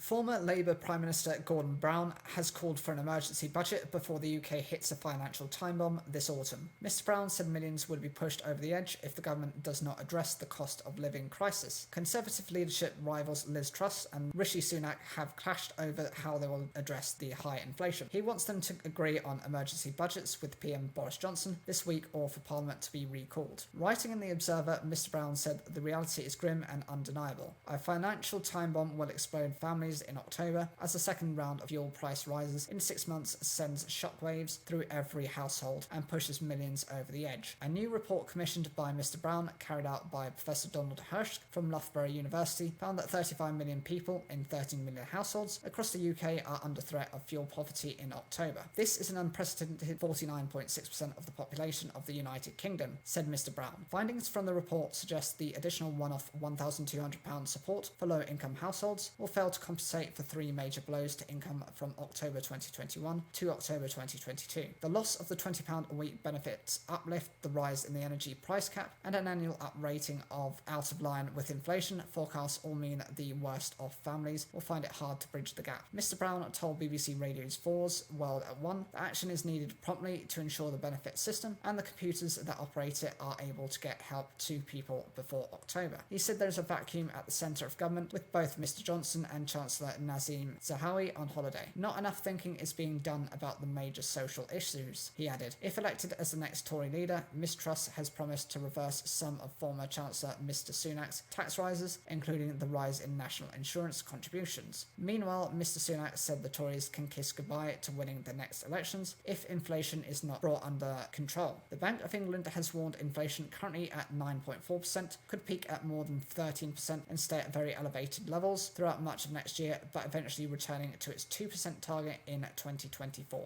Former Labour Prime Minister Gordon Brown has called for an emergency budget before the UK hits a financial time bomb this autumn. Mr Brown said millions would be pushed over the edge if the government does not address the cost of living crisis. Conservative leadership rivals Liz Truss and Rishi Sunak have clashed over how they will address the high inflation. He wants them to agree on emergency budgets with PM Boris Johnson this week or for Parliament to be recalled. Writing in The Observer, Mr Brown said the reality is grim and undeniable. A financial time bomb will explode families in October as the second round of fuel price rises in 6 months sends shockwaves through every household and pushes millions over the edge. A new report commissioned by Mr Brown, carried out by Professor Donald Hirsch from Loughborough University, found that 35 million people in 13 million households across the UK are under threat of fuel poverty in October. This is an unprecedented 49.6% of the population of the United Kingdom, said Mr Brown. Findings from the report suggest the additional one-off £1,200 support for low-income households will fail to compensate for three major blows to income from October 2021 to October 2022. The loss of the £20 a week benefits uplift, the rise in the energy price cap, and an annual uprating of out of line with inflation forecasts all mean the worst off families will find it hard to bridge the gap. Mr Brown told BBC Radio's 4's World at 1 that action is needed promptly to ensure the benefit system and the computers that operate it are able to get help to people before October. He said there is a vacuum at the centre of government with both Mr Johnson and Chancellor Nazim Zahawi on holiday. Not enough thinking is being done about the major social issues, he added. If elected as the next Tory leader, Ms Truss has promised to reverse some of former Chancellor Mr Sunak's tax rises, including the rise in national insurance contributions. Meanwhile, Mr Sunak said the Tories can kiss goodbye to winning the next elections if inflation is not brought under control. The Bank of England has warned inflation, currently at 9.4%, could peak at more than 13% and stay at very elevated levels throughout much of next year, but eventually returning to its 2% target in 2024.